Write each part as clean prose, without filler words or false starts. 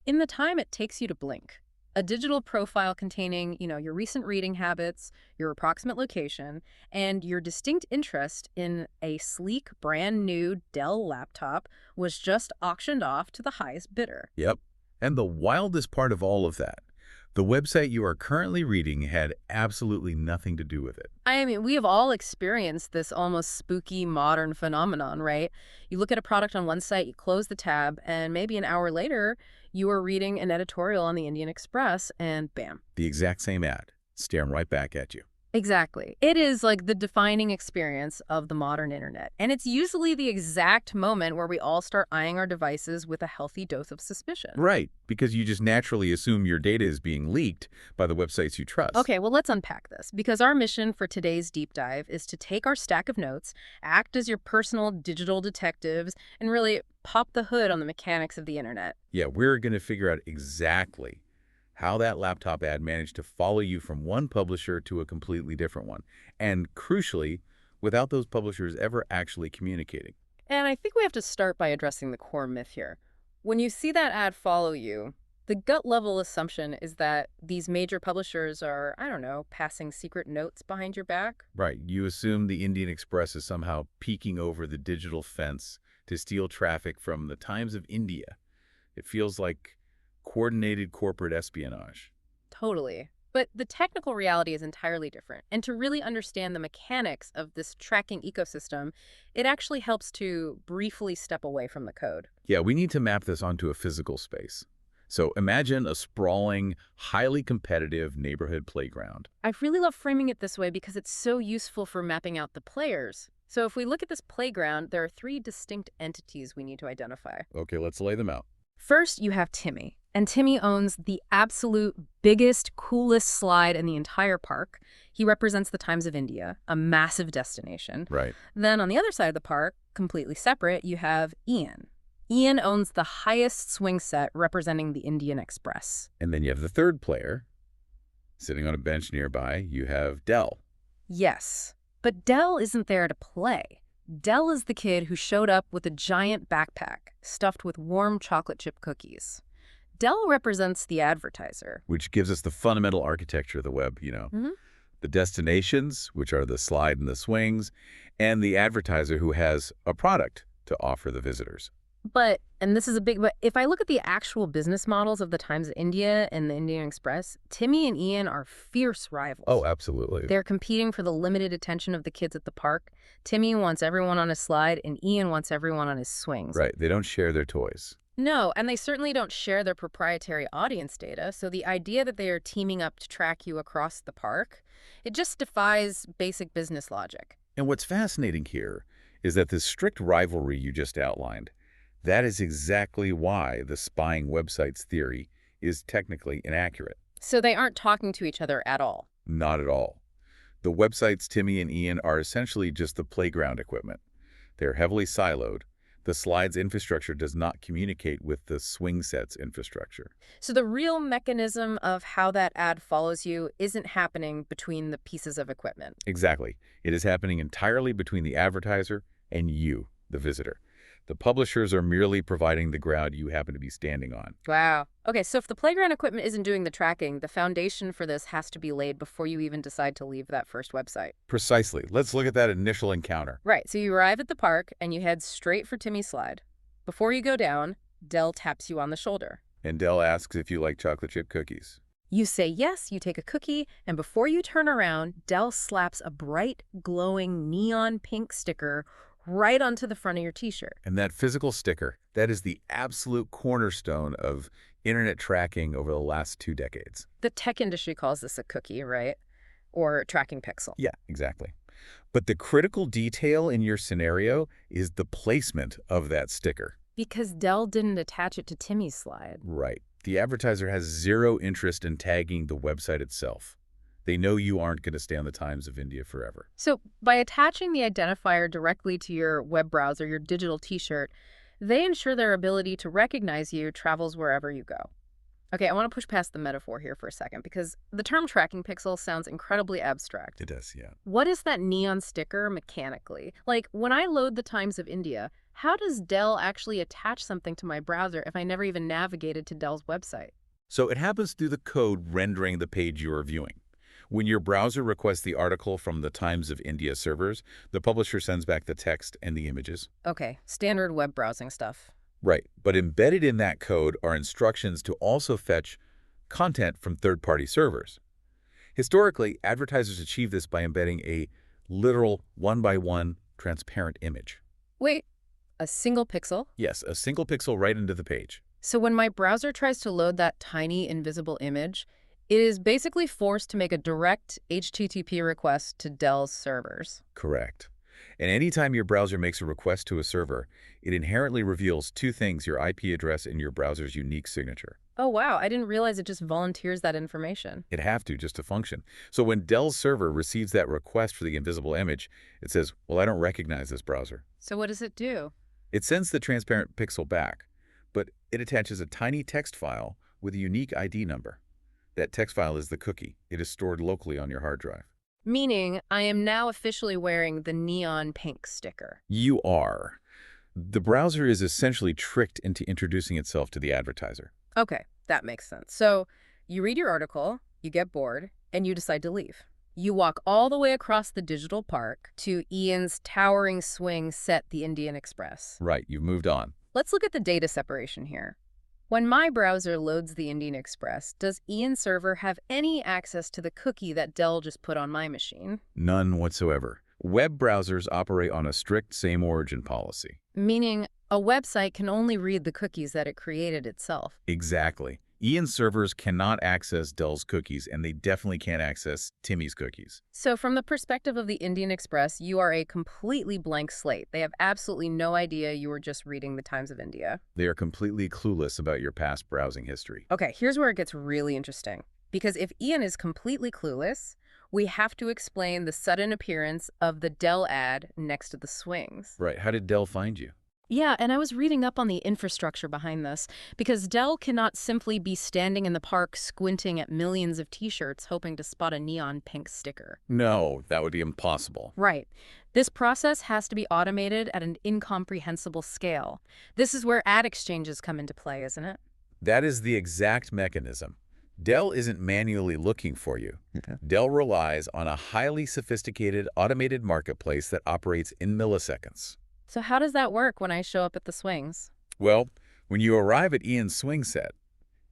in the time it takes you to blink. A digital profile containing, your recent reading habits, your approximate location, and your distinct interest in a sleek, brand new Dell laptop was just auctioned off to the highest bidder. Yep. And the wildest part of all of that, the website you are currently reading had absolutely nothing to do with it. I mean, we have all experienced this almost spooky modern phenomenon, right? You look at a product on one site, you close the tab, and maybe an hour later, you are reading an editorial on the Indian Express, and bam. The exact same ad, staring right back at you. Exactly. It is like the defining experience of the modern internet. And it's usually the exact moment where we all start eyeing our devices with a healthy dose of suspicion. Right, because you just naturally assume your data is being leaked by the websites you trust. Okay, well, let's unpack this, because our mission for today's deep dive is to take our stack of notes, act as your personal digital detectives, and really pop the hood on the mechanics of the internet. Yeah, we're going to figure out exactly how that laptop ad managed to follow you from one publisher to a completely different one. And crucially, without those publishers ever actually communicating. And I think we have to start by addressing the core myth here. When you see that ad follow you, the gut level assumption is that these major publishers are, I don't know, passing secret notes behind your back. Right, you assume the Indian Express is somehow peeking over the digital fence to steal traffic from the Times of India. It feels like coordinated corporate espionage. Totally. But the technical reality is entirely different. And to really understand the mechanics of this tracking ecosystem, it actually helps to briefly step away from the code. Yeah, we need to map this onto a physical space. So imagine a sprawling, highly competitive neighborhood playground. I really love framing it this way because it's so useful for mapping out the players. So if we look at this playground, there are three distinct entities we need to identify. Okay, let's lay them out. First, you have Timmy. And Timmy owns the absolute biggest, coolest slide in the entire park. He represents the Times of India, a massive destination. Right. Then on the other side of the park, completely separate, you have Ian. Ian owns the highest swing set representing the Indian Express. And then you have the third player. Sitting on a bench nearby, you have Dell. Yes, but Dell isn't there to play. Dell is the kid who showed up with a giant backpack stuffed with warm chocolate chip cookies. Dell represents the advertiser. Which gives us the fundamental architecture of the web, The destinations, which are the slide and the swings, and the advertiser who has a product to offer the visitors. But if I look at the actual business models of the Times of India and the Indian Express, Timmy and Ian are fierce rivals. Oh, absolutely. They're competing for the limited attention of the kids at the park. Timmy wants everyone on his slide, and Ian wants everyone on his swings. Right. They don't share their toys. No, and they certainly don't share their proprietary audience data, so the idea that they are teaming up to track you across the park, it just defies basic business logic. And what's fascinating here is that this strict rivalry you just outlined, that is exactly why the spying websites theory is technically inaccurate. So they aren't talking to each other at all. Not at all. The websites Timmy and Ian are essentially just the playground equipment. They're heavily siloed. The slide's infrastructure does not communicate with the swing set's infrastructure. So the real mechanism of how that ad follows you isn't happening between the pieces of equipment. Exactly. It is happening entirely between the advertiser and you, the visitor. The publishers are merely providing the ground you happen to be standing on. Wow. Okay, so if the playground equipment isn't doing the tracking, the foundation for this has to be laid before you even decide to leave that first website. Precisely. Let's look at that initial encounter. Right, so you arrive at the park and you head straight for Timmy's slide. Before you go down, Dell taps you on the shoulder. And Dell asks if you like chocolate chip cookies. You say yes, you take a cookie, and before you turn around, Dell slaps a bright, glowing neon pink sticker right onto the front of your t-shirt. And that physical sticker, that is the absolute cornerstone of internet tracking over the last 2 decades. The tech industry calls this a cookie, right? Or tracking pixel. Yeah, exactly. But the critical detail in your scenario is the placement of that sticker. Because Dell didn't attach it to Timmy's slide. Right. The advertiser has zero interest in tagging the website itself. They know you aren't going to stay on the Times of India forever. So by attaching the identifier directly to your web browser, your digital t-shirt, they ensure their ability to recognize you travels wherever you go. Okay, I want to push past the metaphor here for a second because the term tracking pixel sounds incredibly abstract. It does, yeah. What is that neon sticker mechanically? Like, when I load the Times of India, how does Dell actually attach something to my browser if I never even navigated to Dell's website? So it happens through the code rendering the page you are viewing. When your browser requests the article from the Times of India servers, the publisher sends back the text and the images. Okay, standard web browsing stuff. Right, but embedded in that code are instructions to also fetch content from third-party servers. Historically, advertisers achieve this by embedding a literal one-by-one transparent image. Wait, a single pixel? Yes, a single pixel right into the page. So when my browser tries to load that tiny invisible image, it is basically forced to make a direct HTTP request to Dell's servers. Correct. And anytime your browser makes a request to a server, it inherently reveals two things: your IP address and your browser's unique signature. Oh wow, I didn't realize it just volunteers that information. It'd have to just to function. So when Dell's server receives that request for the invisible image, it says, well, I don't recognize this browser. So what does it do? It sends the transparent pixel back, but it attaches a tiny text file with a unique ID number. That text file is the cookie. It is stored locally on your hard drive. Meaning, I am now officially wearing the neon pink sticker. You are. The browser is essentially tricked into introducing itself to the advertiser. Okay, that makes sense. So you read your article, you get bored, and you decide to leave. You walk all the way across the digital park to Ian's towering swing set, the Indian Express. Right, you've moved on. Let's look at the data separation here. When my browser loads the Indian Express, does Ian's server have any access to the cookie that Dell just put on my machine? None whatsoever. Web browsers operate on a strict same origin policy. Meaning, a website can only read the cookies that it created itself. Exactly. Ian's servers cannot access Dell's cookies, and they definitely can't access Timmy's cookies. So from the perspective of the Indian Express, you are a completely blank slate. They have absolutely no idea you were just reading the Times of India. They are completely clueless about your past browsing history. Okay, here's where it gets really interesting. Because if Ian is completely clueless, we have to explain the sudden appearance of the Dell ad next to the swings. Right. How did Dell find you? Yeah, and I was reading up on the infrastructure behind this, because Dell cannot simply be standing in the park squinting at millions of T-shirts hoping to spot a neon pink sticker. No, that would be impossible. Right. This process has to be automated at an incomprehensible scale. This is where ad exchanges come into play, isn't it? That is the exact mechanism. Dell isn't manually looking for you. Dell relies on a highly sophisticated automated marketplace that operates in milliseconds. So how does that work when I show up at the swings? Well, when you arrive at Ian's swing set,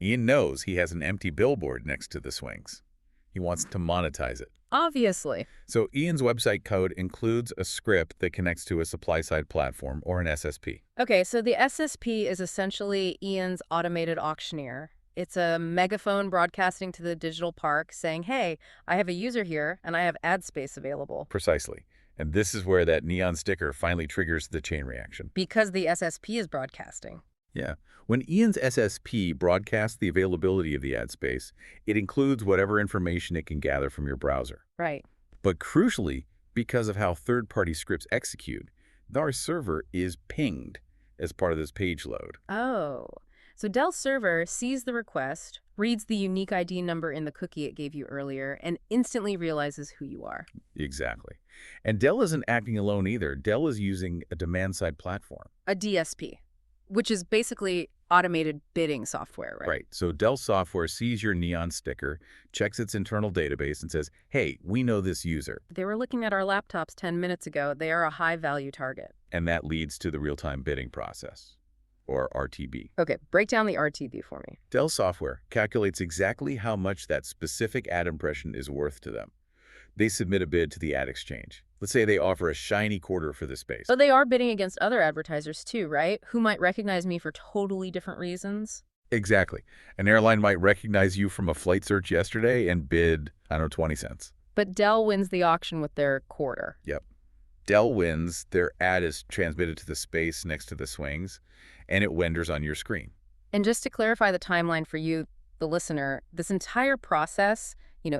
Ian knows he has an empty billboard next to the swings. He wants to monetize it. Obviously. So Ian's website code includes a script that connects to a supply-side platform or an SSP. Okay, so the SSP is essentially Ian's automated auctioneer. It's a megaphone broadcasting to the digital park saying, hey, I have a user here and I have ad space available. Precisely. And this is where that neon sticker finally triggers the chain reaction. Because the SSP is broadcasting. Yeah. When Ian's SSP broadcasts the availability of the ad space, it includes whatever information it can gather from your browser. Right. But crucially, because of how third-party scripts execute, our server is pinged as part of this page load. Oh. So Dell's server sees the request, reads the unique ID number in the cookie it gave you earlier, and instantly realizes who you are. Exactly. And Dell isn't acting alone either. Dell is using a demand-side platform. A DSP, which is basically automated bidding software, right? Right. So Dell software sees your neon sticker, checks its internal database, and says, hey, we know this user. They were looking at our laptops 10 minutes ago. They are a high-value target. And that leads to the real-time bidding process, or RTB. Okay, break down the RTB for me. Dell software calculates exactly how much that specific ad impression is worth to them. They submit a bid to the ad exchange. Let's say they offer a shiny quarter for the space. But they are bidding against other advertisers too, right? Who might recognize me for totally different reasons. Exactly. An airline might recognize you from a flight search yesterday and bid, I don't know, 20 cents. But Dell wins the auction with their quarter. Yep. Dell wins, their ad is transmitted to the space next to the swings, and it renders on your screen. And just to clarify the timeline for you, the listener, this entire process,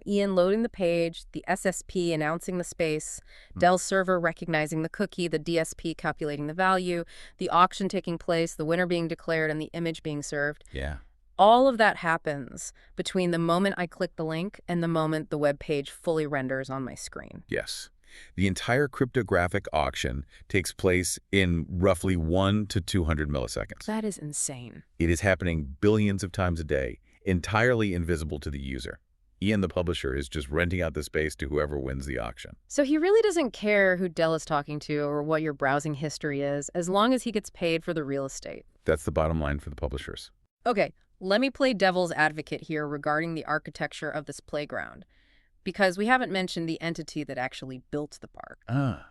Ian loading the page, the SSP announcing the space, Dell's server recognizing the cookie, the DSP calculating the value, the auction taking place, the winner being declared, and the image being served. Yeah. all of that happens between the moment I click the link and the moment the web page fully renders on my screen. Yes. The entire cryptographic auction takes place in roughly 1 to 200 milliseconds. That is insane. It is happening billions of times a day, entirely invisible to the user. Ian, the publisher, is just renting out the space to whoever wins the auction. So he really doesn't care who Dell is talking to or what your browsing history is, as long as he gets paid for the real estate. That's the bottom line for the publishers. Okay, let me play devil's advocate here regarding the architecture of this playground, because we haven't mentioned the entity that actually built the park.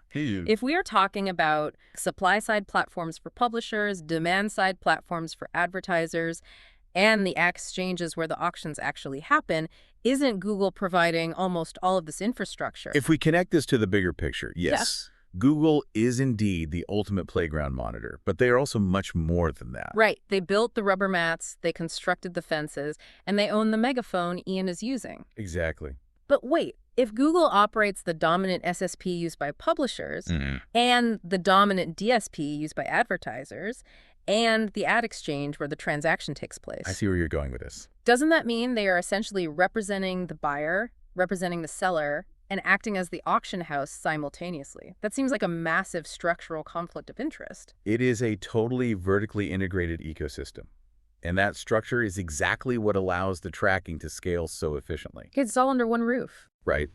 Hey. If we are talking about supply-side platforms for publishers, demand-side platforms for advertisers, and the exchanges where the auctions actually happen, isn't Google providing almost all of this infrastructure? If we connect this to the bigger picture, yes. Google is indeed the ultimate playground monitor, but they are also much more than that. Right. They built the rubber mats, they constructed the fences, and they own the megaphone Ian is using. Exactly. But wait, if Google operates the dominant SSP used by publishers and the dominant DSP used by advertisers and the ad exchange where the transaction takes place, I see where you're going with this. doesn't that mean they are essentially representing the buyer, representing the seller, and acting as the auction house simultaneously? That seems like a massive structural conflict of interest. It is a totally vertically integrated ecosystem. And that structure is exactly what allows the tracking to scale so efficiently. It's all under one roof. Right.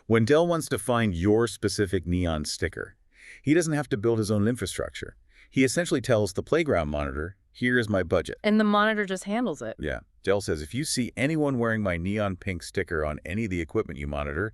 When Dell wants to find your specific neon sticker, he doesn't have to build his own infrastructure. He essentially tells the playground monitor, here is my budget. And the monitor just handles it. Yeah. Dell says, if you see anyone wearing my neon pink sticker on any of the equipment you monitor,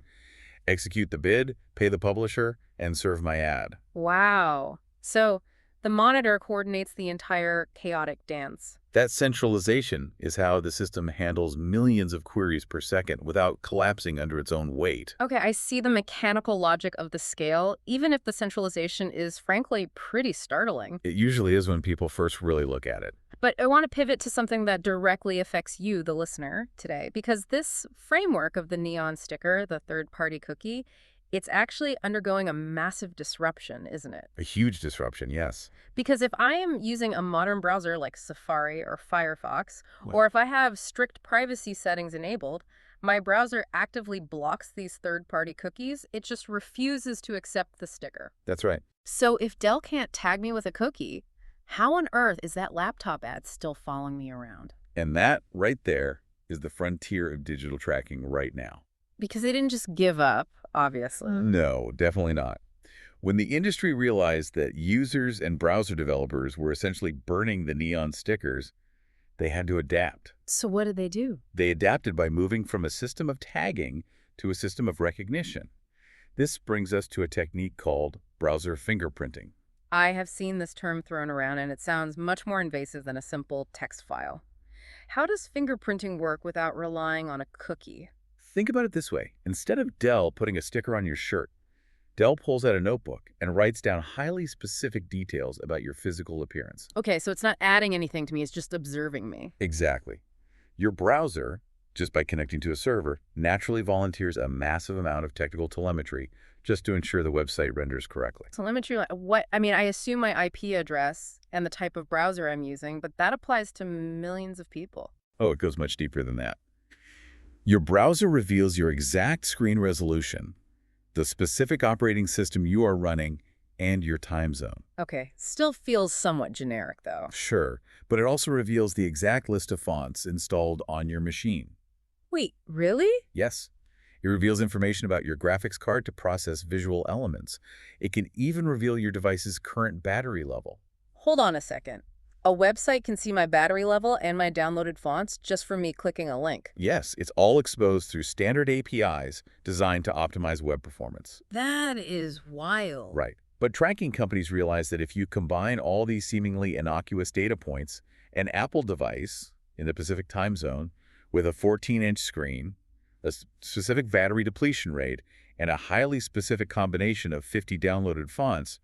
execute the bid, pay the publisher, and serve my ad. Wow. So the monitor coordinates the entire chaotic dance. That centralization is how the system handles millions of queries per second without collapsing under its own weight. Okay, I see the mechanical logic of the scale, even if the centralization is frankly pretty startling. It usually is when people first really look at it. But I want to pivot to something that directly affects you, the listener, today, because this framework of the neon sticker, the third-party cookie, it's actually undergoing a massive disruption, isn't it? A huge disruption, yes. Because if I am using a modern browser like Safari or Firefox, or if I have strict privacy settings enabled, my browser actively blocks these third-party cookies. It just refuses to accept the sticker. That's right. So if Dell can't tag me with a cookie, how on earth is that laptop ad still following me around? And that right there is the frontier of digital tracking right now. Because they didn't just give up, obviously. No, definitely not. When the industry realized that users and browser developers were essentially burning the neon stickers, they had to adapt. So what did they do? They adapted by moving from a system of tagging to a system of recognition. This brings us to a technique called browser fingerprinting. I have seen this term thrown around, and it sounds much more invasive than a simple text file. How does fingerprinting work without relying on a cookie? Think about it this way. Instead of Dell putting a sticker on your shirt, Dell pulls out a notebook and writes down highly specific details about your physical appearance. Okay, so it's not adding anything to me, it's just observing me. Exactly. Your browser, just by connecting to a server, naturally volunteers a massive amount of technical telemetry just to ensure the website renders correctly. Telemetry, what? I mean, I assume my IP address and the type of browser I'm using, but that applies to millions of people. Oh, it goes much deeper than that. Your browser reveals your exact screen resolution, the specific operating system you are running, and your time zone. Okay, still feels somewhat generic, though. Sure, but it also reveals the exact list of fonts installed on your machine. Wait, really? Yes. It reveals information about your graphics card to process visual elements. It can even reveal your device's current battery level. Hold on a second. A website can see my battery level and my downloaded fonts just from me clicking a link. Yes, it's all exposed through standard APIs designed to optimize web performance. That is wild. Right. But tracking companies realize that if you combine all these seemingly innocuous data points, an Apple device in the Pacific time zone with a 14-inch screen, a specific battery depletion rate, and a highly specific combination of 50 downloaded fonts,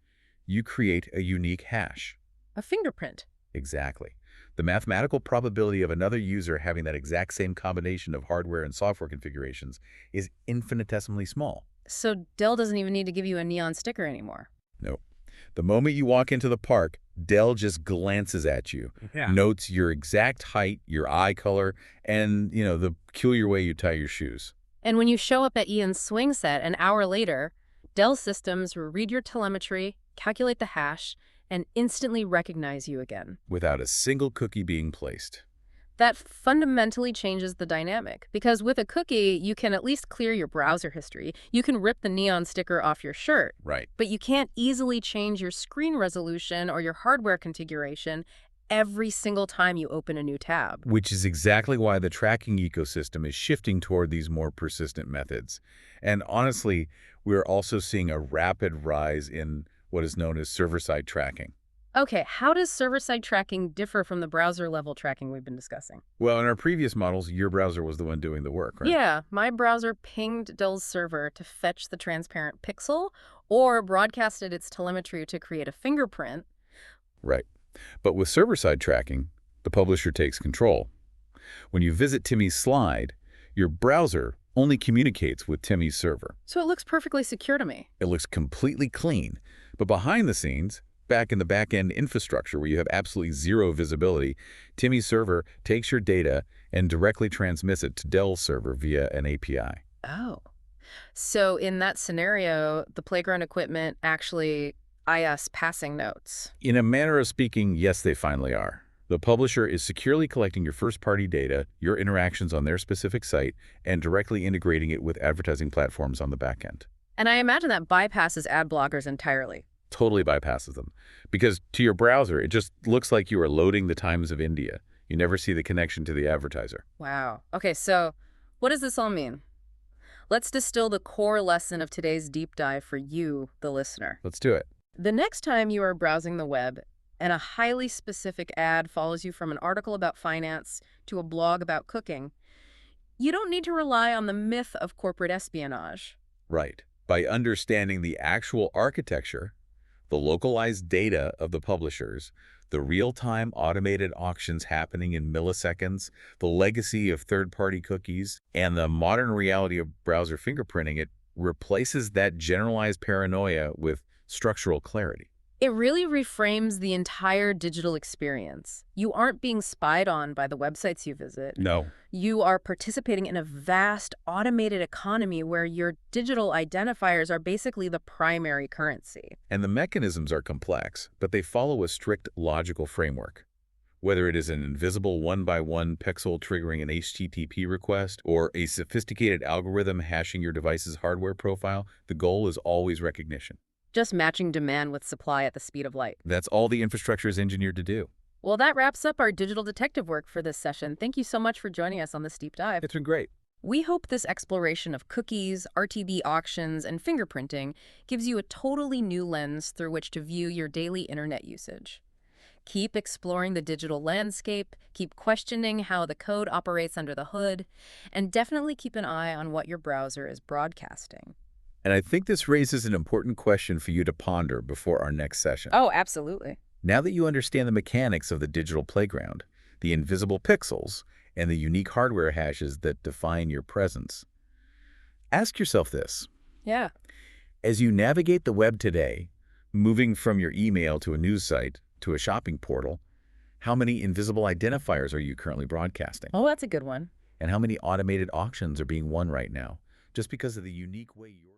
you create a unique hash. A fingerprint. Exactly. The mathematical probability of another user having that exact same combination of hardware and software configurations is infinitesimally small. So Dell doesn't even need to give you a neon sticker anymore. No. The moment you walk into the park, Dell just glances at you, Yeah. notes your exact height, your eye color, and, the peculiar way you tie your shoes. And when you show up at Ian's swing set an hour later, Dell systems will read your telemetry, calculate the hash, and instantly recognize you again. Without a single cookie being placed. That fundamentally changes the dynamic, because with a cookie, you can at least clear your browser history. You can rip the neon sticker off your shirt, Right. but you can't easily change your screen resolution or your hardware configuration every single time you open a new tab. Which is exactly why the tracking ecosystem is shifting toward these more persistent methods. And honestly, we're also seeing a rapid rise in what is known as server-side tracking. Okay, how does server-side tracking differ from the browser-level tracking we've been discussing? Well, in our previous models, your browser was the one doing the work, right? Yeah, my browser pinged Dell's server to fetch the transparent pixel or broadcasted its telemetry to create a fingerprint. Right. But with server-side tracking, the publisher takes control. When you visit Timmy's slide, your browser only communicates with Timmy's server. So it looks perfectly secure to me. It looks completely clean. But behind the scenes, back in the back-end infrastructure where you have absolutely zero visibility, Timmy's server takes your data and directly transmits it to Dell's server via an API. Oh. So in that scenario, the playground equipment actually IS passing notes. In a manner of speaking, yes, they finally are. The publisher is securely collecting your first-party data, your interactions on their specific site, and directly integrating it with advertising platforms on the back end. And I imagine that bypasses ad blockers entirely. Totally bypasses them. Because to your browser, it just looks like you are loading the Times of India. You never see the connection to the advertiser. Wow. Okay, so what does this all mean? Let's distill the core lesson of today's deep dive for you, the listener. Let's do it. The next time you are browsing the web and a highly specific ad follows you from an article about finance to a blog about cooking, you don't need to rely on the myth of corporate espionage. Right. By understanding the actual architecture, the localized data of the publishers, the real-time automated auctions happening in milliseconds, the legacy of third-party cookies, and the modern reality of browser fingerprinting, it replaces that generalized paranoia with structural clarity. It really reframes the entire digital experience. You aren't being spied on by the websites you visit. No. You are participating in a vast automated economy where your digital identifiers are basically the primary currency. And the mechanisms are complex, but they follow a strict logical framework. Whether it is an invisible one-by-one pixel triggering an HTTP request or a sophisticated algorithm hashing your device's hardware profile, the goal is always recognition. Just matching demand with supply at the speed of light. That's all the infrastructure is engineered to do. Well, that wraps up our digital detective work for this session. Thank you so much for joining us on this deep dive. It's been great. We hope this exploration of cookies, RTB auctions, and fingerprinting gives you a totally new lens through which to view your daily internet usage. Keep exploring the digital landscape, keep questioning how the code operates under the hood, and definitely keep an eye on what your browser is broadcasting. And I think this raises an important question for you to ponder before our next session. Oh, absolutely. Now that you understand the mechanics of the digital playground, the invisible pixels, and the unique hardware hashes that define your presence, ask yourself this. Yeah. As you navigate the web today, moving from your email to a news site to a shopping portal, how many invisible identifiers are you currently broadcasting? Oh, that's a good one. And how many automated auctions are being won right now, just because of the unique way you're